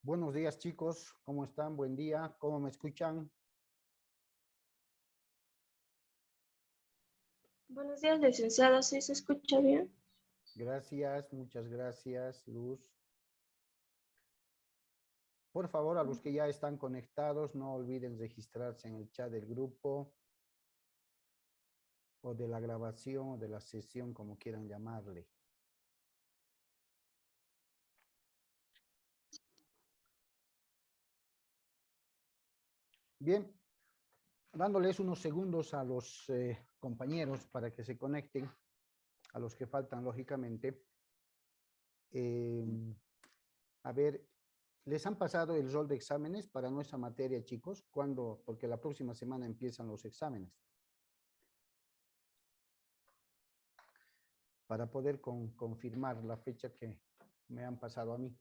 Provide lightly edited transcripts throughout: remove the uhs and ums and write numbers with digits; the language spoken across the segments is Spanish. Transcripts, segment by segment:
Buenos días, chicos. ¿Cómo están? Buen día. ¿Cómo me escuchan? Buenos días, licenciado. ¿Sí se escucha bien? Gracias, muchas gracias, Luz. Por favor, a los que ya están conectados, no olviden registrarse en el chat del grupo o de la grabación o de la sesión, como quieran llamarle. Bien, dándoles unos segundos a los compañeros para que se conecten, a los que faltan, lógicamente. A ver, ¿les han pasado el rol de exámenes para nuestra materia, chicos? ¿Cuándo? Porque la próxima semana empiezan los exámenes. Para poder confirmar la fecha que me han pasado a mí.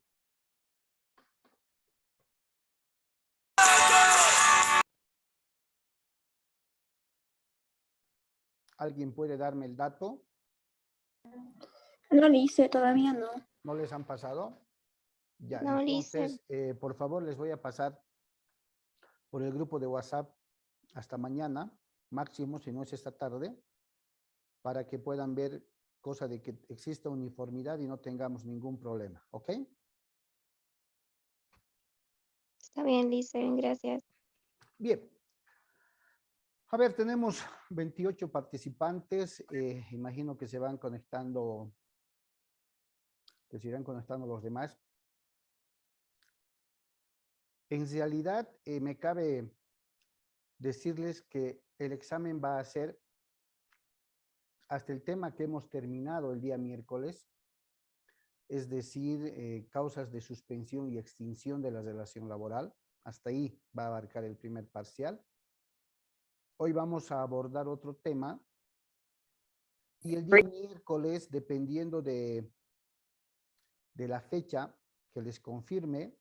¿Alguien puede darme el dato? No, Lice, todavía no. ¿No les han pasado? Ya, No, entonces, por favor, les voy a pasar por el grupo de WhatsApp hasta mañana, máximo, si no es esta tarde, para que puedan ver cosa de que exista uniformidad y no tengamos ningún problema, ¿ok? Está bien, Lice, gracias. Bien. A ver, tenemos 28 participantes. Imagino que se van conectando, que se irán conectando los demás. En realidad, me cabe decirles que el examen va a ser hasta el tema que hemos terminado el día miércoles, es decir, causas de suspensión y extinción de la relación laboral. Hasta ahí va a abarcar el primer parcial. Hoy vamos a abordar otro tema y el día miércoles, dependiendo de la fecha que les confirme,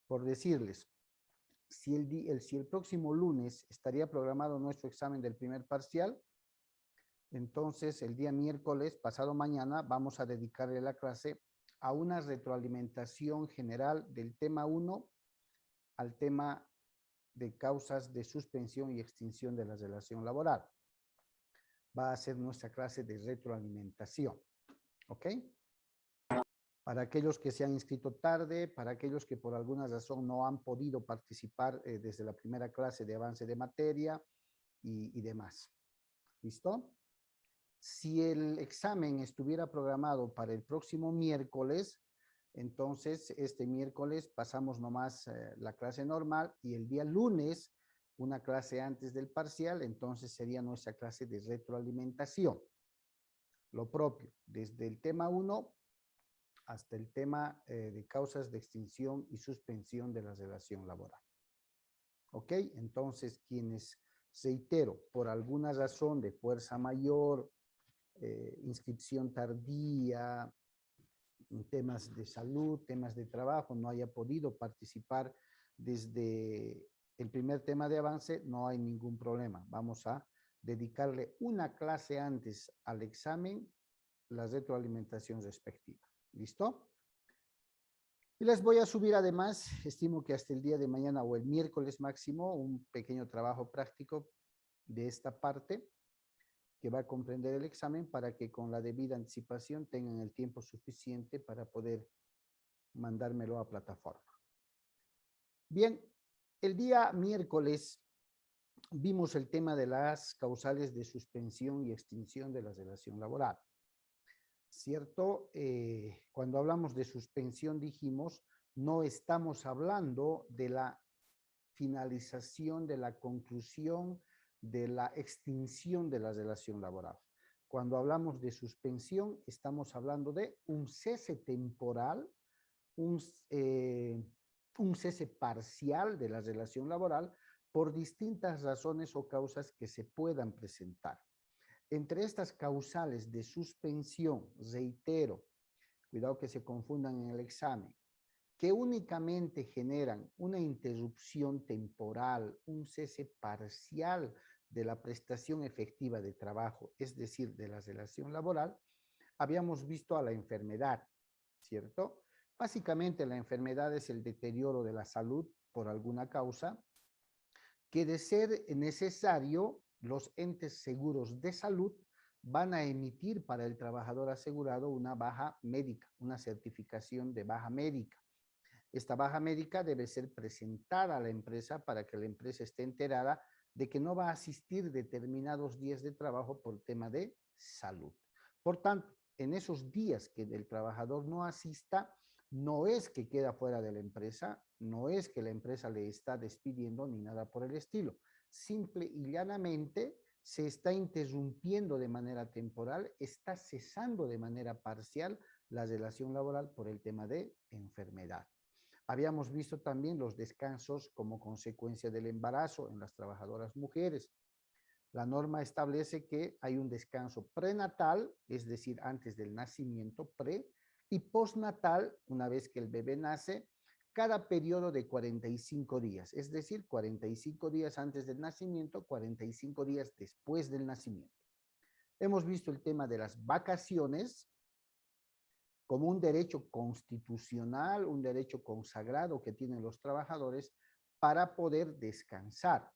por decirles, si el próximo lunes estaría programado nuestro examen del primer parcial, entonces el día miércoles, pasado mañana, vamos a dedicarle la clase a una retroalimentación general del tema 1 al tema de causas de suspensión y extinción de la relación laboral. Va a ser nuestra clase de retroalimentación, ¿ok? Para aquellos que se han inscrito tarde, para aquellos que por alguna razón no han podido participar desde la primera clase de avance de materia y demás. ¿Listo? Si el examen estuviera programado para el próximo miércoles, entonces este miércoles pasamos nomás la clase normal y el día lunes, una clase antes del parcial, entonces sería nuestra clase de retroalimentación. Lo propio, desde el tema 1 hasta el tema de causas de extinción y suspensión de la relación laboral. ¿Ok? Entonces, quienes, reitero, por alguna razón de fuerza mayor, inscripción tardía, temas de salud, temas de trabajo, no haya podido participar desde el primer tema de avance, no hay ningún problema. Vamos a dedicarle una clase antes al examen, la retroalimentación respectiva. ¿Listo? Y les voy a subir además, estimo que hasta el día de mañana o el miércoles máximo, un pequeño trabajo práctico de esta parte que va a comprender el examen para que con la debida anticipación tengan el tiempo suficiente para poder mandármelo a plataforma. Bien, el día miércoles vimos el tema de las causales de suspensión y extinción de la relación laboral. ¿Cierto? Cuando hablamos de suspensión dijimos, no estamos hablando de la finalización, de la conclusión, de la extinción de la relación laboral. Cuando hablamos de suspensión, estamos hablando de un cese temporal, un cese parcial de la relación laboral por distintas razones o causas que se puedan presentar. Entre estas causales de suspensión, reitero, cuidado que se confundan en el examen, que únicamente generan una interrupción temporal, un cese parcial de la prestación efectiva de trabajo, es decir, de la relación laboral, habíamos visto a la enfermedad, ¿cierto? Básicamente, la enfermedad es el deterioro de la salud por alguna causa que, de ser necesario, los entes seguros de salud van a emitir para el trabajador asegurado una baja médica, una certificación de baja médica. Esta baja médica debe ser presentada a la empresa para que la empresa esté enterada de que no va a asistir determinados días de trabajo por tema de salud. Por tanto, en esos días que el trabajador no asista, no es que queda fuera de la empresa, no es que la empresa le está despidiendo ni nada por el estilo. Simple y llanamente se está interrumpiendo de manera temporal, está cesando de manera parcial la relación laboral por el tema de enfermedad. Habíamos visto también los descansos como consecuencia del embarazo en las trabajadoras mujeres. La norma establece que hay un descanso prenatal, es decir, antes del nacimiento, pre, y postnatal, una vez que el bebé nace, cada periodo de 45 días, es decir, 45 días antes del nacimiento, 45 días después del nacimiento. Hemos visto el tema de las vacaciones como un derecho constitucional, un derecho consagrado que tienen los trabajadores para poder descansar.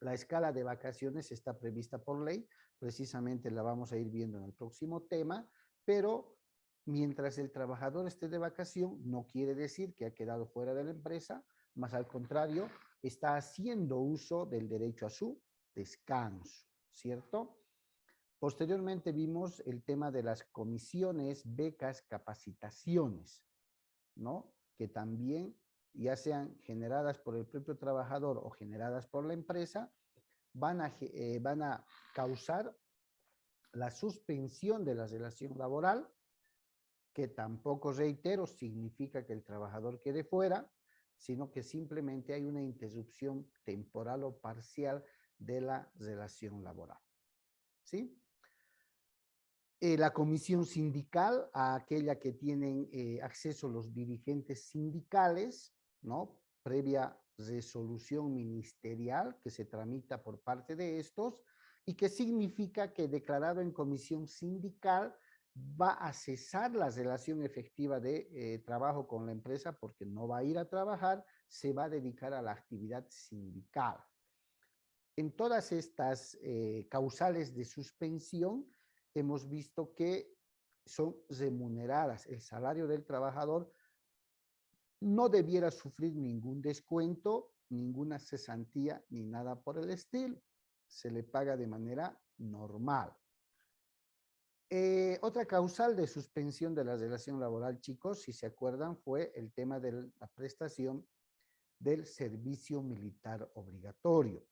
La escala de vacaciones está prevista por ley, precisamente la vamos a ir viendo en el próximo tema, pero mientras el trabajador esté de vacación, no quiere decir que ha quedado fuera de la empresa, más al contrario, está haciendo uso del derecho a su descanso, ¿cierto? Posteriormente vimos el tema de las comisiones, becas, capacitaciones, ¿no? Que también, ya sean generadas por el propio trabajador o generadas por la empresa, van a causar la suspensión de la relación laboral, que tampoco, reitero, significa que el trabajador quede fuera, sino que simplemente hay una interrupción temporal o parcial de la relación laboral. ¿Sí? La comisión sindical, a aquella que tienen acceso los dirigentes sindicales, ¿no? Previa resolución ministerial que se tramita por parte de estos, y que significa que, declarado en comisión sindical, va a cesar la relación efectiva de trabajo con la empresa, porque no va a ir a trabajar, se va a dedicar a la actividad sindical. En todas estas causales de suspensión, hemos visto que son remuneradas. El salario del trabajador no debiera sufrir ningún descuento, ninguna cesantía, ni nada por el estilo. Se le paga de manera normal. Otra causal de suspensión de la relación laboral, chicos, si se acuerdan, fue el tema de la prestación del servicio militar obligatorio.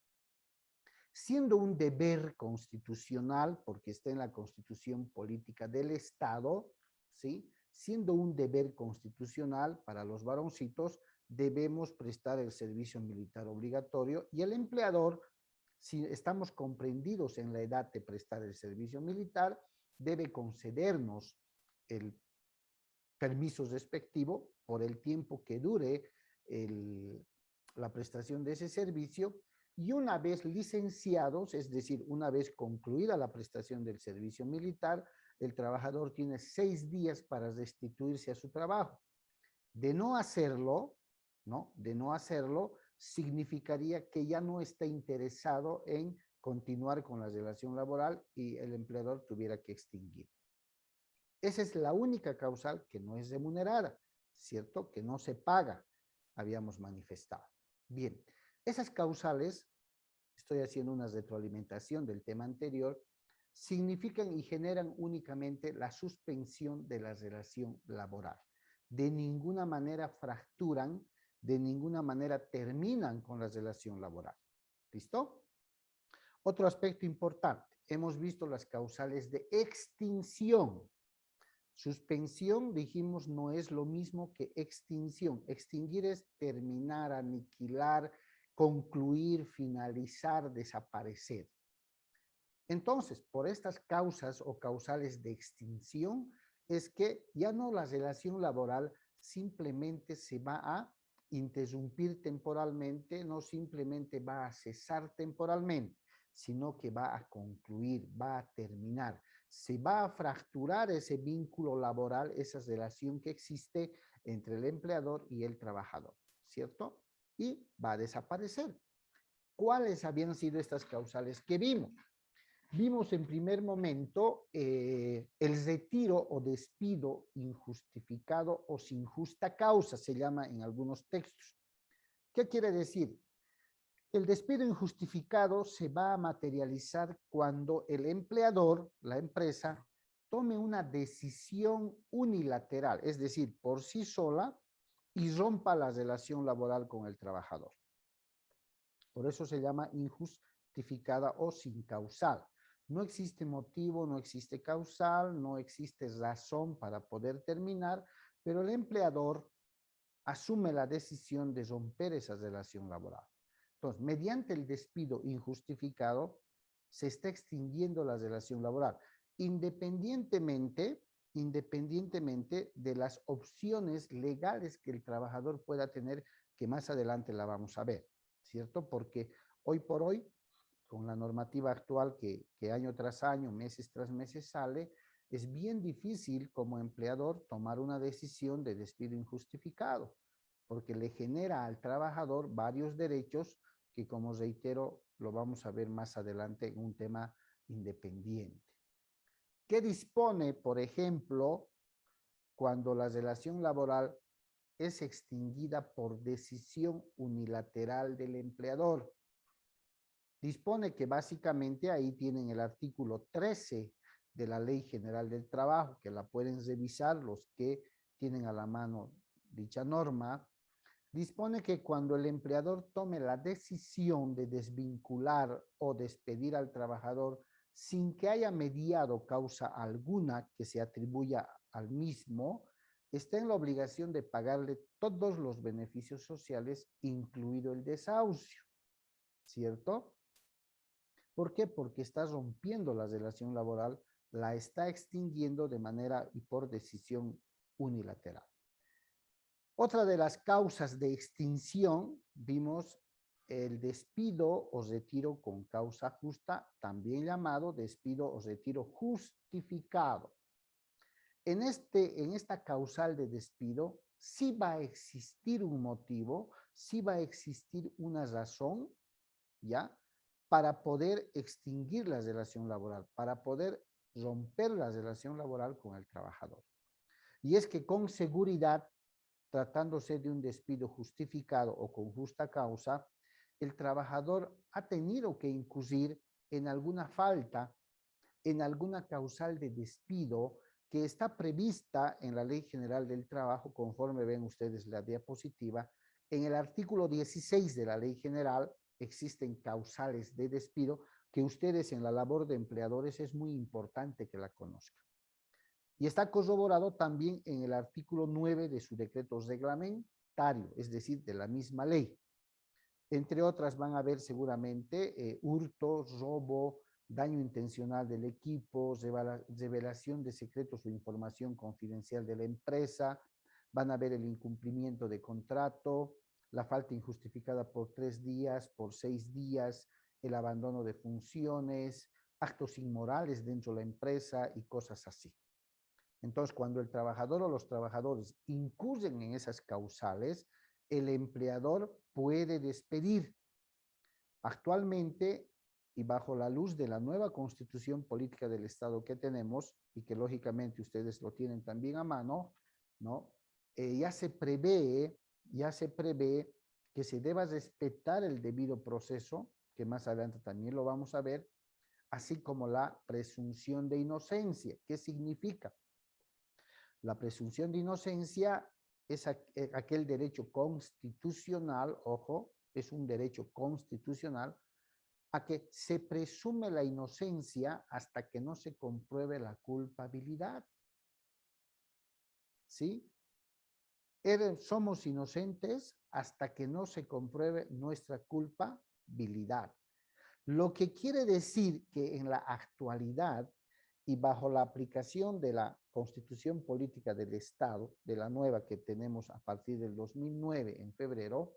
Siendo un deber constitucional, porque está en la Constitución Política del Estado, ¿sí? Siendo un deber constitucional para los varoncitos, debemos prestar el servicio militar obligatorio, y el empleador, si estamos comprendidos en la edad de prestar el servicio militar, debe concedernos el permiso respectivo por el tiempo que dure la prestación de ese servicio. Y una vez licenciados, es decir, una vez concluida la prestación del servicio militar, el trabajador tiene 6 días para restituirse a su trabajo. De no hacerlo, ¿no? De no hacerlo, significaría que ya no está interesado en continuar con la relación laboral y el empleador tuviera que extinguir. Esa es la única causal que no es remunerada, ¿cierto? Que no se paga, habíamos manifestado. Bien. Esas causales, estoy haciendo una retroalimentación del tema anterior, significan y generan únicamente la suspensión de la relación laboral. De ninguna manera fracturan, de ninguna manera terminan con la relación laboral. ¿Listo? Otro aspecto importante, hemos visto las causales de extinción. Suspensión, dijimos, no es lo mismo que extinción. Extinguir es terminar, aniquilar, concluir, finalizar, desaparecer. Entonces, por estas causas o causales de extinción, es que ya no la relación laboral simplemente se va a interrumpir temporalmente, no simplemente va a cesar temporalmente, sino que va a concluir, va a terminar. Se va a fracturar ese vínculo laboral, esa relación que existe entre el empleador y el trabajador, ¿cierto? Y va a desaparecer. ¿Cuáles habían sido estas causales que vimos? Vimos en primer momento el retiro o despido injustificado o sin justa causa, se llama en algunos textos. ¿Qué quiere decir? El despido injustificado se va a materializar cuando el empleador, la empresa, tome una decisión unilateral, es decir, por sí sola, y rompa la relación laboral con el trabajador. Por eso se llama injustificada o sin causal. No existe motivo, no existe causal, no existe razón para poder terminar, pero el empleador asume la decisión de romper esa relación laboral. Entonces, mediante el despido injustificado, se está extinguiendo la relación laboral, independientemente de las opciones legales que el trabajador pueda tener, que más adelante la vamos a ver, ¿cierto? Porque hoy por hoy, con la normativa actual que año tras año, meses tras meses sale, es bien difícil como empleador tomar una decisión de despido injustificado, porque le genera al trabajador varios derechos que, como reitero, lo vamos a ver más adelante en un tema independiente. ¿Qué dispone, por ejemplo, cuando la relación laboral es extinguida por decisión unilateral del empleador? Dispone que básicamente ahí tienen el artículo 13 de la Ley General del Trabajo, que la pueden revisar los que tienen a la mano dicha norma. Dispone que cuando el empleador tome la decisión de desvincular o despedir al trabajador sin que haya mediado causa alguna que se atribuya al mismo, está en la obligación de pagarle todos los beneficios sociales, incluido el desahucio, ¿cierto? ¿Por qué? Porque está rompiendo la relación laboral, la está extinguiendo de manera y por decisión unilateral. Otra de las causas de extinción, vimos el despido o retiro con causa justa, también llamado despido o retiro justificado. En esta causal de despido, sí va a existir un motivo, sí va a existir una razón, ¿ya? Para poder extinguir la relación laboral, para poder romper la relación laboral con el trabajador. Y es que con seguridad, tratándose de un despido justificado o con justa causa, el trabajador ha tenido que incurrir en alguna falta, en alguna causal de despido que está prevista en la Ley General del Trabajo, conforme ven ustedes la diapositiva. En el artículo 16 de la Ley General existen causales de despido que ustedes en la labor de empleadores es muy importante que la conozcan. Y está corroborado también en el artículo 9 de su decreto reglamentario, es decir, de la misma ley. Entre otras van a ver seguramente hurto, robo, daño intencional del equipo, revelación de secretos o información confidencial de la empresa, van a ver el incumplimiento de contrato, la falta injustificada por 3 días, por 6 días, el abandono de funciones, actos inmorales dentro de la empresa y cosas así. Entonces, cuando el trabajador o los trabajadores incurren en esas causales, el empleador puede despedir. Actualmente, y bajo la luz de la nueva Constitución Política del Estado que tenemos, y que lógicamente ustedes lo tienen también a mano, ¿no? Ya se prevé que se deba respetar el debido proceso, que más adelante también lo vamos a ver, así como la presunción de inocencia. ¿Qué significa? La presunción de inocencia es aquel derecho constitucional, ojo, es un derecho constitucional, a que se presume la inocencia hasta que no se compruebe la culpabilidad. ¿Sí? Somos inocentes hasta que no se compruebe nuestra culpabilidad. Lo que quiere decir que en la actualidad y bajo la aplicación de la Constitución Política del Estado, de la nueva que tenemos a partir del 2009 en febrero,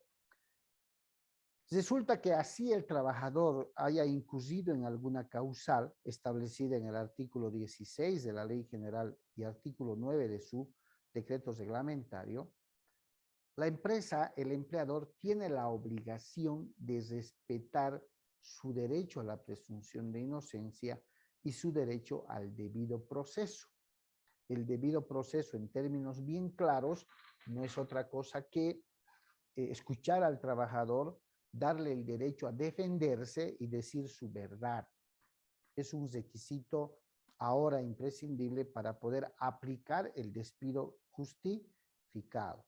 resulta que así el trabajador haya incurrido en alguna causal establecida en el artículo 16 de la Ley General y artículo 9 de su decreto reglamentario, La empresa, el empleador, tiene la obligación de respetar su derecho a la presunción de inocencia y su derecho al debido proceso. El debido proceso, en términos bien claros, no es otra cosa que escuchar al trabajador, darle el derecho a defenderse y decir su verdad. Es un requisito ahora imprescindible para poder aplicar el despido justificado.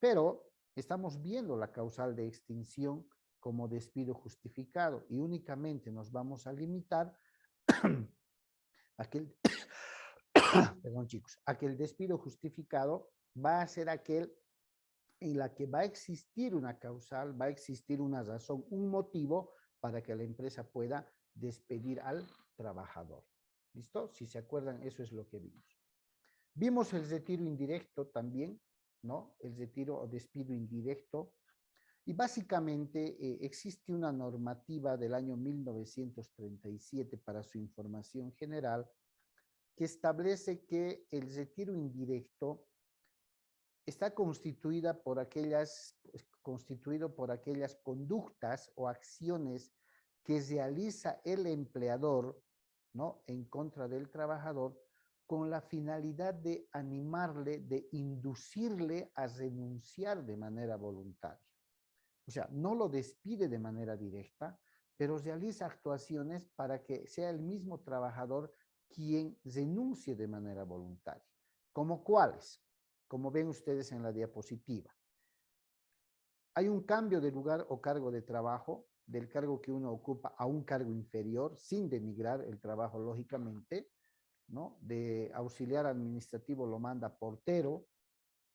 Pero estamos viendo la causal de extinción como despido justificado y únicamente nos vamos a limitar a que el, perdón chicos, a que el despido justificado va a ser aquel en la que va a existir una causal, va a existir una razón, un motivo para que la empresa pueda despedir al trabajador. ¿Listo? Si se acuerdan, eso es lo que vimos. Vimos el retiro indirecto también, ¿no? El retiro o despido indirecto. Y básicamente existe una normativa del año 1937 para su información general que establece que el retiro indirecto está constituido por aquellas conductas o acciones que realiza el empleador, ¿no? En contra del trabajador, con la finalidad de animarle, de inducirle a renunciar de manera voluntaria. O sea, no lo despide de manera directa, pero realiza actuaciones para que sea el mismo trabajador quien renuncie de manera voluntaria. ¿Como cuáles? Como ven ustedes en la diapositiva. Hay un cambio de lugar o cargo de trabajo, del cargo que uno ocupa a un cargo inferior, sin denigrar el trabajo, lógicamente, ¿no? De auxiliar administrativo lo manda portero,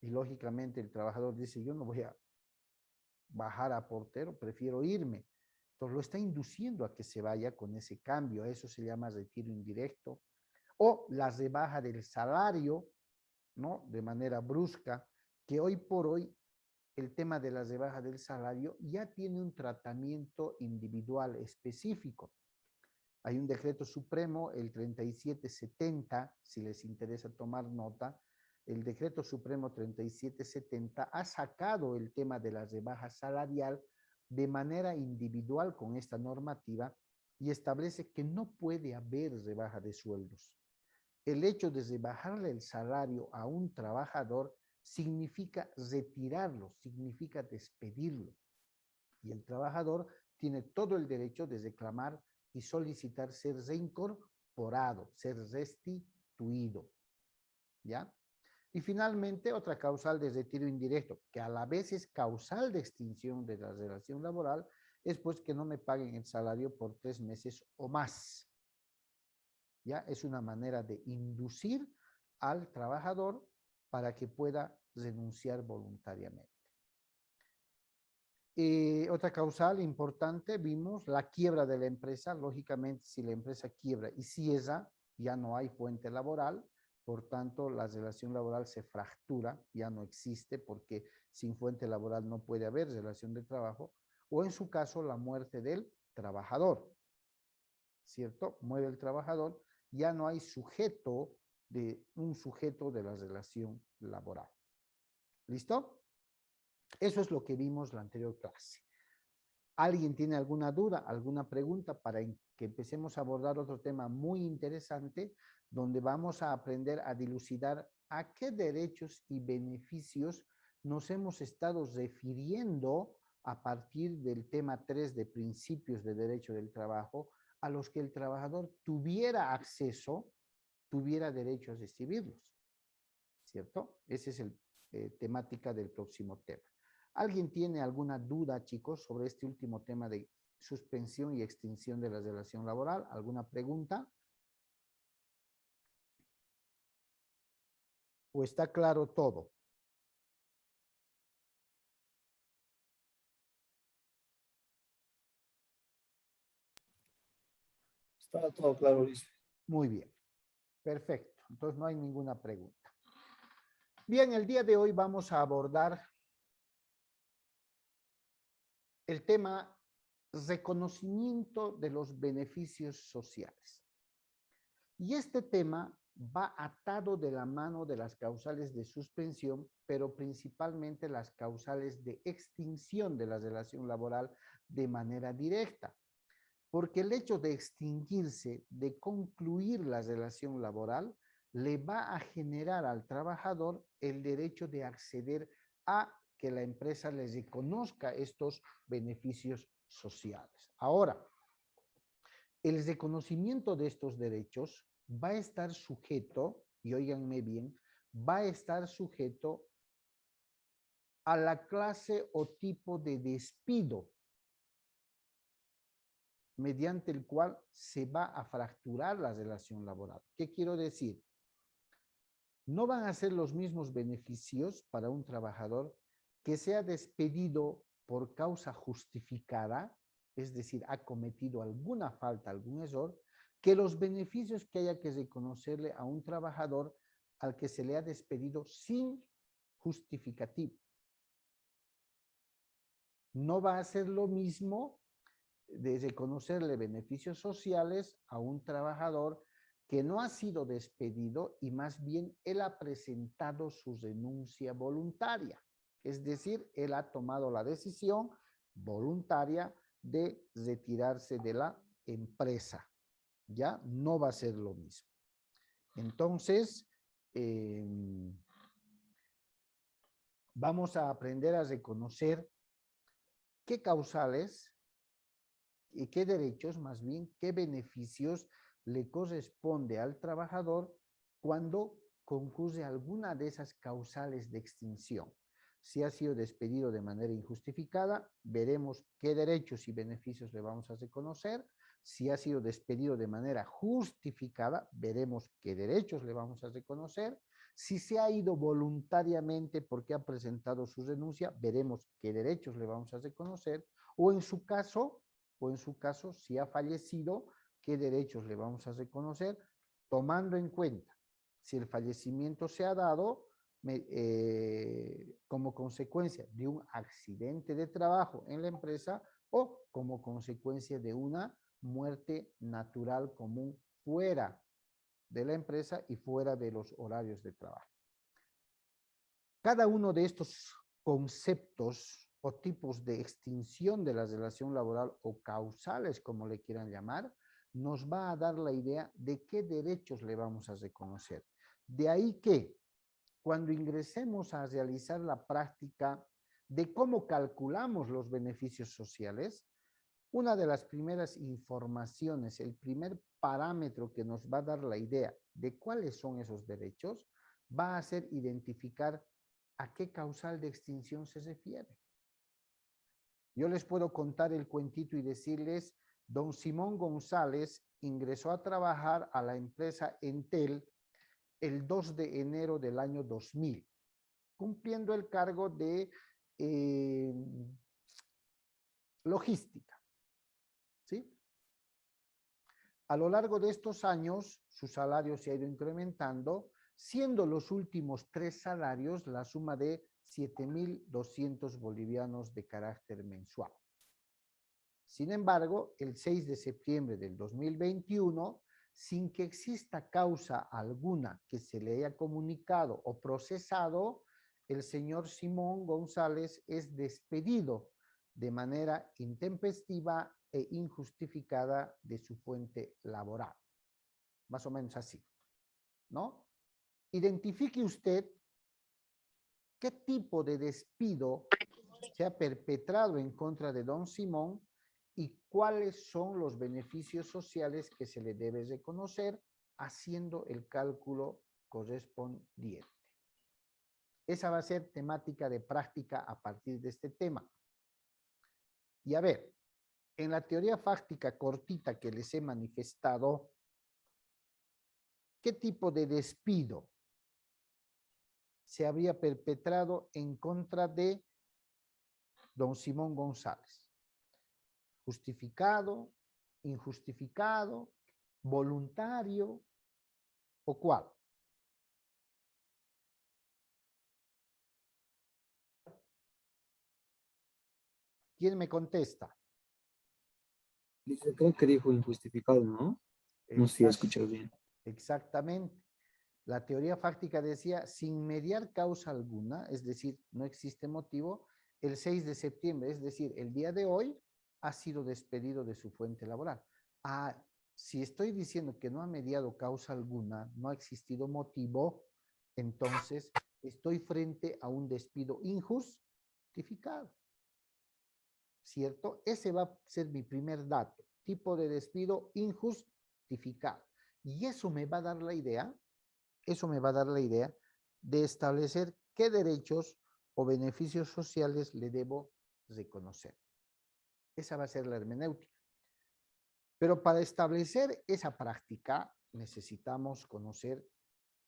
y lógicamente el trabajador dice, yo no voy a bajar a portero, prefiero irme. Entonces lo está induciendo a que se vaya con ese cambio, eso se llama retiro indirecto. O la rebaja del salario, ¿no? De manera brusca, que hoy por hoy el tema de la rebaja del salario ya tiene un tratamiento individual específico. Hay un decreto supremo, el 3770, si les interesa tomar nota, el decreto supremo 3770 ha sacado el tema de la rebaja salarial de manera individual con esta normativa y establece que no puede haber rebaja de sueldos. El hecho de rebajarle el salario a un trabajador significa retirarlo, significa despedirlo. Y el trabajador tiene todo el derecho de reclamar y solicitar ser reincorporado, ser restituido. ¿Ya? Y finalmente, otra causal de retiro indirecto, que a la vez es causal de extinción de la relación laboral, es pues que no me paguen el salario por 3 meses o más. ¿Ya? Es una manera de inducir al trabajador para que pueda renunciar voluntariamente. Otra causal importante, vimos la quiebra de la empresa. Lógicamente, si la empresa quiebra y cierra, ya no hay fuente laboral, por tanto, la relación laboral se fractura, ya no existe, porque sin fuente laboral no puede haber relación de trabajo, o en su caso, la muerte del trabajador, ¿cierto? Muere el trabajador, ya no hay un sujeto de la relación laboral. ¿Listo? Eso es lo que vimos la anterior clase. ¿Alguien tiene alguna duda, alguna pregunta para que empecemos a abordar otro tema muy interesante donde vamos a aprender a dilucidar a qué derechos y beneficios nos hemos estado refiriendo a partir del tema 3 de principios de derecho del trabajo, a los que el trabajador tuviera acceso, tuviera derecho a recibirlos? ¿Cierto? Esa es la temática del próximo tema. ¿Alguien tiene alguna duda, chicos, sobre este último tema de suspensión y extinción de la relación laboral? ¿Alguna pregunta? ¿O está claro todo? Está todo claro, Luis. Muy bien. Perfecto. Entonces no hay ninguna pregunta. Bien, el día de hoy vamos a abordar el tema reconocimiento de los beneficios sociales. Y este tema va atado de la mano de las causales de suspensión, pero principalmente las causales de extinción de la relación laboral de manera directa. Porque el hecho de extinguirse, de concluir la relación laboral, le va a generar al trabajador el derecho de acceder a que la empresa les reconozca estos beneficios sociales. Ahora, el reconocimiento de estos derechos va a estar sujeto, y óiganme bien, va a estar sujeto a la clase o tipo de despido mediante el cual se va a fracturar la relación laboral. ¿Qué quiero decir? No van a ser los mismos beneficios para un trabajador que sea despedido por causa justificada, es decir, ha cometido alguna falta, algún error, que los beneficios que haya que reconocerle a un trabajador al que se le ha despedido sin justificativo. No va a ser lo mismo de reconocerle beneficios sociales a un trabajador que no ha sido despedido y más bien él ha presentado su renuncia voluntaria. Es decir, él ha tomado la decisión voluntaria de retirarse de la empresa. Ya no va a ser lo mismo. Entonces, vamos a aprender a reconocer qué causales y qué derechos, más bien, qué beneficios le corresponde al trabajador cuando concurre alguna de esas causales de extinción. Si ha sido despedido de manera injustificada, veremos qué derechos y beneficios le vamos a reconocer. Si ha sido despedido de manera justificada, veremos qué derechos le vamos a reconocer. Si se ha ido voluntariamente porque ha presentado su renuncia, veremos qué derechos le vamos a reconocer. O en su caso, si ha fallecido, qué derechos le vamos a reconocer, tomando en cuenta si el fallecimiento se ha dado como consecuencia de un accidente de trabajo en la empresa o como consecuencia de una muerte natural común fuera de la empresa y fuera de los horarios de trabajo. Cada uno de estos conceptos o tipos de extinción de la relación laboral o causales, como le quieran llamar, nos va a dar la idea de qué derechos le vamos a reconocer. De ahí que cuando ingresemos a realizar la práctica de cómo calculamos los beneficios sociales, una de las primeras informaciones, el primer parámetro que nos va a dar la idea de cuáles son esos derechos, va a ser identificar a qué causal de extinción se refiere. Yo les puedo contar el cuentito y decirles, don Simón González ingresó a trabajar a la empresa Entel el 2 de enero del año 2000, cumpliendo el cargo de logística. ¿Sí? A lo largo de estos años, su salario se ha ido incrementando, siendo los últimos 3 salarios la suma de 7.200 bolivianos de carácter mensual. Sin embargo, el 6 de septiembre del 2021, sin que exista causa alguna que se le haya comunicado o procesado, el señor Simón González es despedido de manera intempestiva e injustificada de su fuente laboral. Más o menos así, ¿no? Identifique usted qué tipo de despido se ha perpetrado en contra de don Simón y cuáles son los beneficios sociales que se le debe reconocer haciendo el cálculo correspondiente. Esa va a ser temática de práctica a partir de este tema. Y a ver, en la teoría fáctica cortita que les he manifestado, ¿qué tipo de despido se habría perpetrado en contra de don Simón González? ¿Justificado, injustificado, voluntario o cuál? ¿Quién me contesta? Dice, creo que dijo injustificado, ¿no? No sé si escuchas bien. Exactamente. La teoría fáctica decía, sin mediar causa alguna, es decir, no existe motivo, el 6 de septiembre, es decir, el día de hoy, ha sido despedido de su fuente laboral. Ah, si estoy diciendo que no ha mediado causa alguna, no ha existido motivo, entonces estoy frente a un despido injustificado. ¿Cierto? Ese va a ser mi primer dato, tipo de despido injustificado. Y eso me va a dar la idea, de establecer qué derechos o beneficios sociales le debo reconocer. Esa va a ser la hermenéutica. Pero para establecer esa práctica necesitamos conocer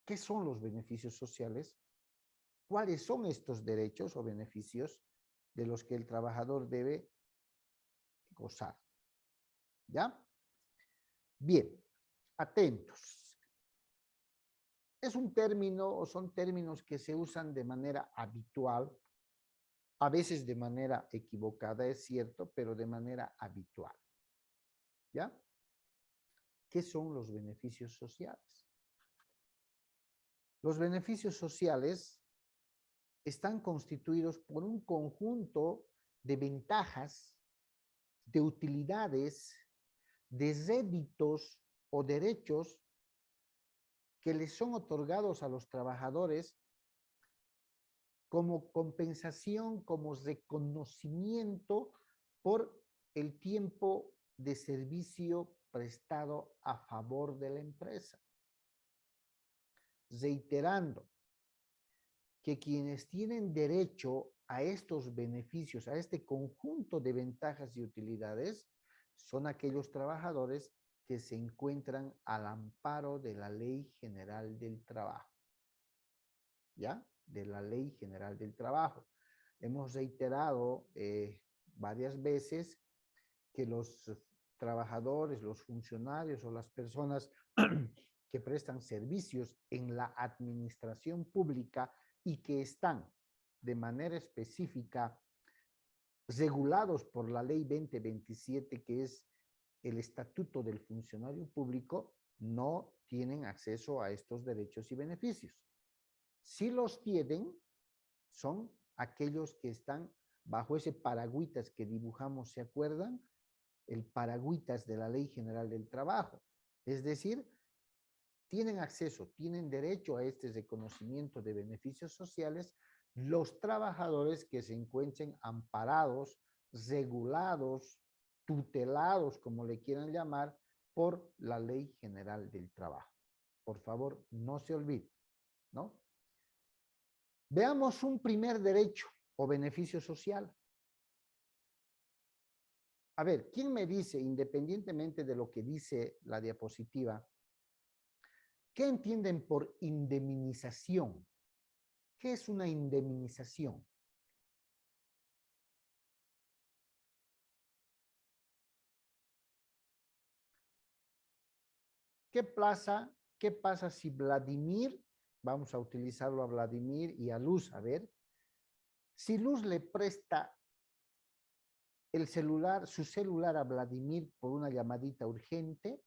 qué son los beneficios sociales, cuáles son estos derechos o beneficios de los que el trabajador debe gozar. ¿Ya? Bien, atentos. Es un término o son términos que se usan de manera habitual, a veces de manera equivocada, es cierto, pero de manera habitual. ¿Ya? ¿Qué son los beneficios sociales? Los beneficios sociales están constituidos por un conjunto de ventajas, de utilidades, de réditos o derechos que les son otorgados a los trabajadores como compensación, como reconocimiento por el tiempo de servicio prestado a favor de la empresa. Reiterando que quienes tienen derecho a estos beneficios, a este conjunto de ventajas y utilidades, son aquellos trabajadores que se encuentran al amparo de la Ley General del Trabajo. ¿Ya? De la Ley General del Trabajo. Hemos reiterado varias veces que los trabajadores, los funcionarios o las personas que prestan servicios en la administración pública y que están de manera específica regulados por la Ley 2027, que es el Estatuto del Funcionario Público, no tienen acceso a estos derechos y beneficios. Si los tienen, son aquellos que están bajo ese paragüitas que dibujamos, ¿se acuerdan? El paragüitas de la Ley General del Trabajo. Es decir, tienen acceso, tienen derecho a este reconocimiento de beneficios sociales los trabajadores que se encuentren amparados, regulados, tutelados, como le quieran llamar, por la Ley General del Trabajo. Por favor, no se olvide, ¿no? Veamos un primer derecho o beneficio social. A ver, ¿quién me dice, independientemente de lo que dice la diapositiva, qué entienden por indemnización? ¿Qué es una indemnización? ¿Qué pasa si Vladimir, vamos a utilizarlo a Vladimir y a Luz, a ver, si Luz le presta el celular, su celular a Vladimir por una llamadita urgente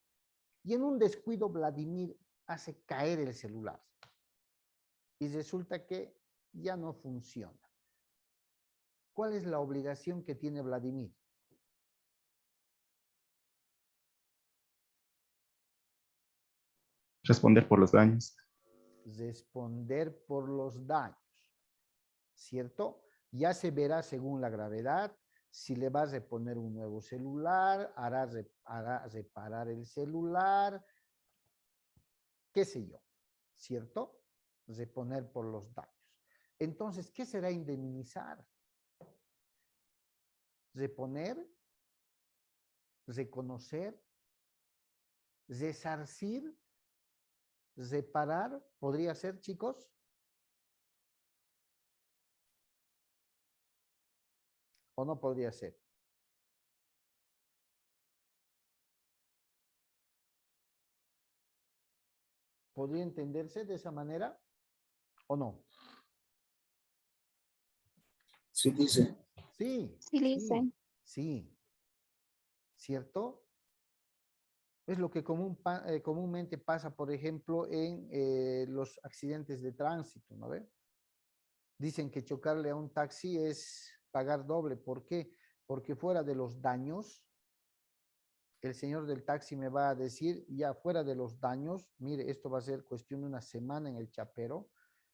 y en un descuido Vladimir hace caer el celular y resulta que ya no funciona? ¿Cuál es la obligación que tiene Vladimir? Responder por los daños. Responder por los daños, ¿cierto? Ya se verá según la gravedad si le vas a poner un nuevo celular, hará reparar el celular, qué sé yo, ¿cierto? Reponer por los daños. Entonces, ¿qué será indemnizar? Reponer, reconocer, resarcir, reparar, ¿podría ser, chicos? ¿O no podría ser? ¿Podría entenderse de esa manera o no? Sí, dice. Sí, Sí, Lisa. sí, ¿cierto? Es lo que comúnmente pasa, por ejemplo, en los accidentes de tránsito, ¿no ve? Dicen que chocarle a un taxi es pagar doble. ¿Por qué? Porque fuera de los daños, el señor del taxi me va a decir, ya fuera de los daños, mire, esto va a ser cuestión de una semana en el chapero,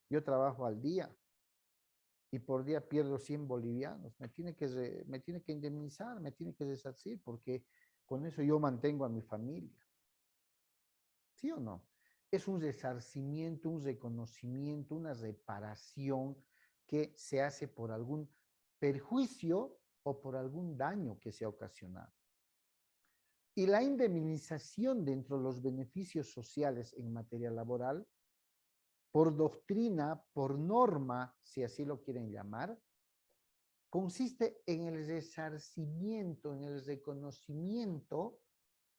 yo trabajo al día y por día pierdo 100 bolivianos, me tiene que indemnizar, me tiene que resarcir, porque con eso yo mantengo a mi familia. ¿Sí o no? Es un resarcimiento, un reconocimiento, una reparación que se hace por algún perjuicio o por algún daño que se ha ocasionado. Y la indemnización dentro de los beneficios sociales en materia laboral, por doctrina, por norma, si así lo quieren llamar, consiste en el resarcimiento, en el reconocimiento,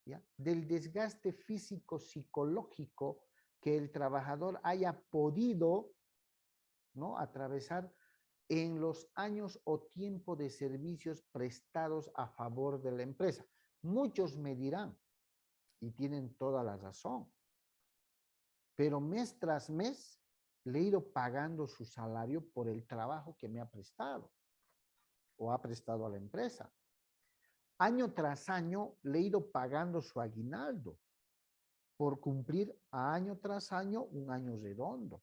¿ya?, del desgaste físico-psicológico que el trabajador haya podido, ¿no?, atravesar en los años o tiempo de servicios prestados a favor de la empresa. Muchos me dirán, y tienen toda la razón, pero mes tras mes le he ido pagando su salario por el trabajo que me ha prestado o ha prestado a la empresa. Año tras año le he ido pagando su aguinaldo por cumplir año tras año un año redondo.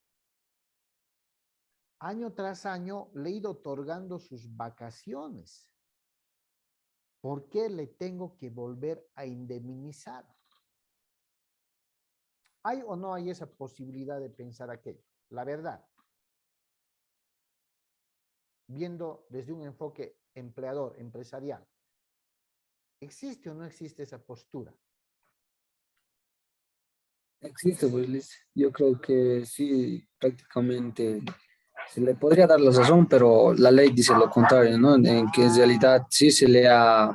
Año tras año le he ido otorgando sus vacaciones. ¿Por qué le tengo que volver a indemnizar? ¿Hay o no hay esa posibilidad de pensar aquello? La verdad, viendo desde un enfoque empleador, empresarial, ¿existe o no existe esa postura? Existe, pues, Liz. Yo creo que sí, prácticamente se le podría dar la razón, pero la ley dice lo contrario, ¿no? En que en realidad sí se le ha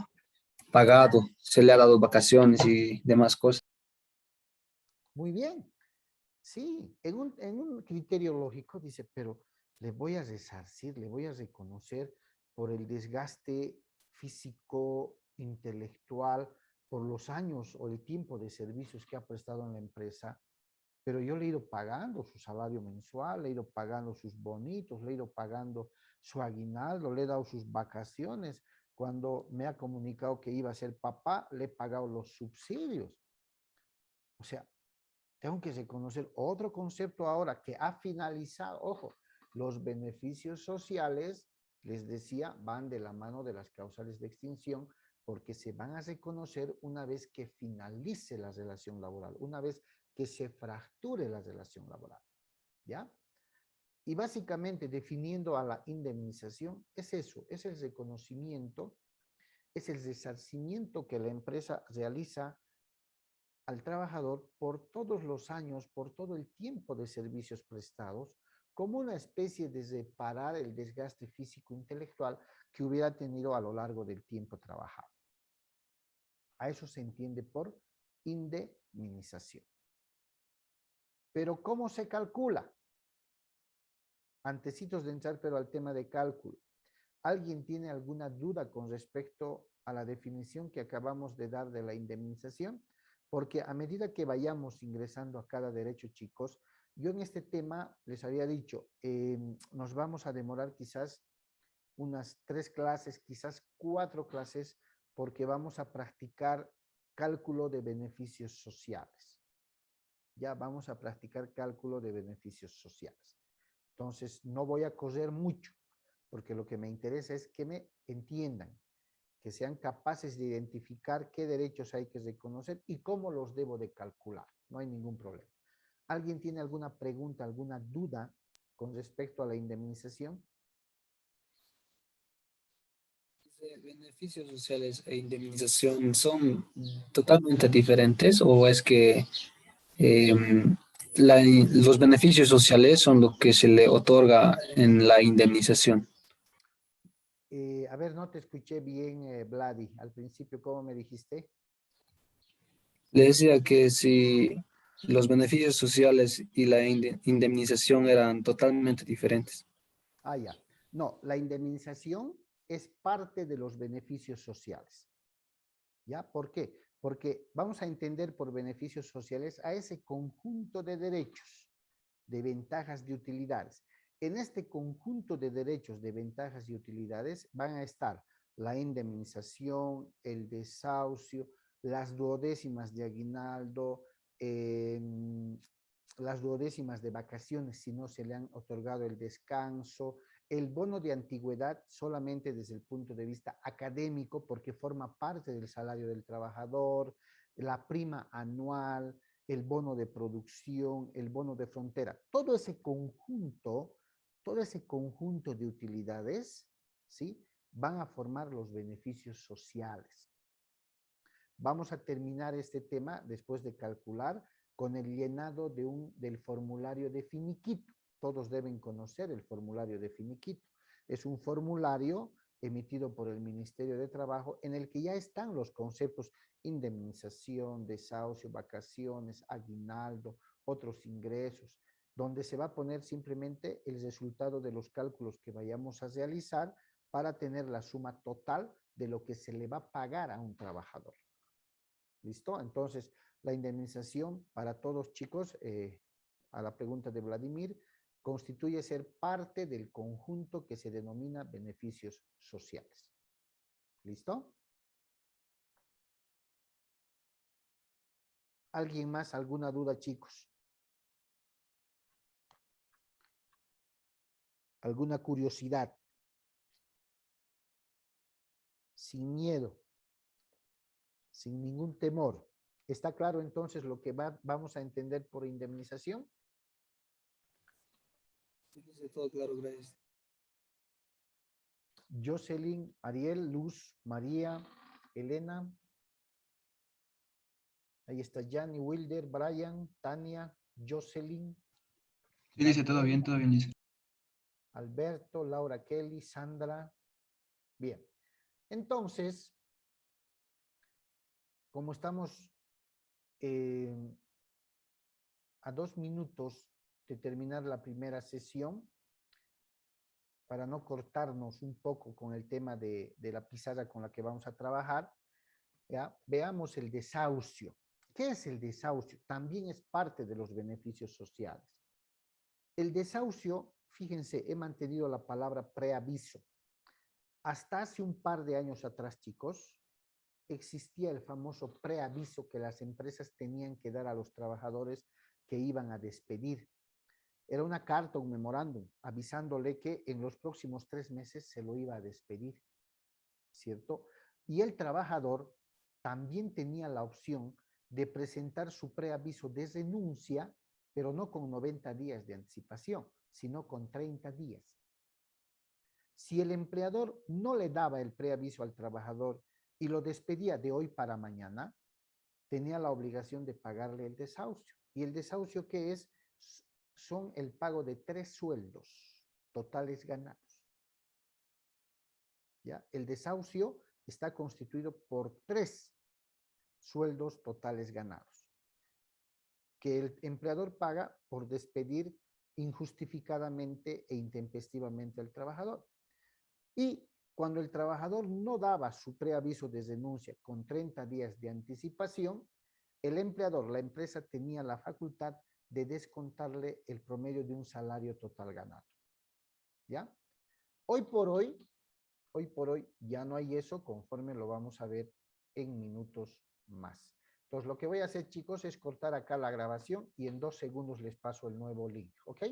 pagado, se le ha dado vacaciones y demás cosas. Muy bien. Sí, en un criterio lógico dice, pero le voy a resarcir, le voy a reconocer por el desgaste físico, intelectual, por los años o el tiempo de servicios que ha prestado en la empresa, pero yo le he ido pagando su salario mensual, le he ido pagando sus bonitos, le he ido pagando su aguinaldo, le he dado sus vacaciones. Cuando me ha comunicado que iba a ser papá, le he pagado los subsidios. O sea, tengo que reconocer otro concepto ahora que ha finalizado. Ojo, los beneficios sociales, les decía, van de la mano de las causales de extinción porque se van a reconocer una vez que finalice la relación laboral, una vez que se fracture la relación laboral, ¿ya? Y básicamente definiendo a la indemnización es eso, es el reconocimiento, es el resarcimiento que la empresa realiza al trabajador por todos los años, por todo el tiempo de servicios prestados, como una especie de reparar el desgaste físico-intelectual que hubiera tenido a lo largo del tiempo trabajado. A eso se entiende por indemnización. Pero ¿cómo se calcula? Antecitos de entrar, pero al tema de cálculo. ¿Alguien tiene alguna duda con respecto a la definición que acabamos de dar de la indemnización? Porque a medida que vayamos ingresando a cada derecho, chicos, yo en este tema les había dicho, nos vamos a demorar quizás unas 3 clases, quizás 4 clases, porque vamos a practicar cálculo de beneficios sociales. Ya vamos a practicar cálculo de beneficios sociales. Entonces, no voy a correr mucho, porque lo que me interesa es que me entiendan, que sean capaces de identificar qué derechos hay que reconocer y cómo los debo de calcular. No hay ningún problema. ¿Alguien tiene alguna pregunta, alguna duda con respecto a la indemnización? ¿Beneficios sociales e indemnización son totalmente diferentes o es que los beneficios sociales son lo que se le otorga en la indemnización? A ver, no te escuché bien, Vladi. Al principio, ¿cómo me dijiste? Le decía que si los beneficios sociales y la indemnización eran totalmente diferentes. Ah, ya. No, la indemnización es parte de los beneficios sociales. ¿Ya? ¿Por qué? porque vamos a entender por beneficios sociales a ese conjunto de derechos, de ventajas, de utilidades. En este conjunto de derechos, de ventajas y utilidades van a estar la indemnización, el desahucio, las duodécimas de aguinaldo, las duodécimas de vacaciones si no se le han otorgado el descanso, el bono de antigüedad solamente desde el punto de vista académico porque forma parte del salario del trabajador, la prima anual, el bono de producción, el bono de frontera. Todo ese conjunto de utilidades, ¿sí?, van a formar los beneficios sociales. Vamos a terminar este tema después de calcular con el llenado del formulario de finiquito. Todos deben conocer el formulario de finiquito. Es un formulario emitido por el Ministerio de Trabajo en el que ya están los conceptos indemnización, desahucio, vacaciones, aguinaldo, otros ingresos, donde se va a poner simplemente el resultado de los cálculos que vayamos a realizar para tener la suma total de lo que se le va a pagar a un trabajador. ¿Listo? Entonces, la indemnización para todos, chicos, a la pregunta de Vladimir, constituye ser parte del conjunto que se denomina beneficios sociales. ¿Listo? ¿Alguien más? ¿Alguna duda, chicos? ¿Alguna curiosidad? Sin miedo, sin ningún temor. ¿Está claro entonces lo que vamos a entender por indemnización? Sí, todo claro, gracias. Jocelyn, Ariel, Luz, María, Elena. Ahí está Yanni, Wilder, Brian, Tania, Jocelyn. Sí, dice todo bien, dice. Alberto, Laura Kelly, Sandra. Bien. Entonces, como estamos a 2 minutos de terminar la primera sesión, para no cortarnos un poco con el tema de la pizarra con la que vamos a trabajar, ¿ya? Veamos el desahucio. ¿Qué es el desahucio? También es parte de los beneficios sociales. El desahucio, fíjense, he mantenido la palabra preaviso. Hasta hace un par de años atrás, chicos, existía el famoso preaviso que las empresas tenían que dar a los trabajadores que iban a despedir. Era una carta, un memorándum, avisándole que en los próximos 3 meses se lo iba a despedir, ¿cierto? Y el trabajador también tenía la opción de presentar su preaviso de renuncia, pero no con 90 días de anticipación, sino con 30 días. Si el empleador no le daba el preaviso al trabajador y lo despedía de hoy para mañana, tenía la obligación de pagarle el desahucio. ¿Y el desahucio qué es? Son el pago de 3 sueldos totales ganados. ¿Ya? El desahucio está constituido por 3 sueldos totales ganados que el empleador paga por despedir injustificadamente e intempestivamente al trabajador. Y cuando el trabajador no daba su preaviso de renuncia con 30 días de anticipación, el empleador, la empresa, tenía la facultad de descontarle el promedio de un salario total ganado. ¿Ya? Hoy por hoy ya no hay eso, conforme lo vamos a ver en minutos más. Entonces, lo que voy a hacer, chicos, es cortar acá la grabación y en 2 segundos les paso el nuevo link, ¿ok?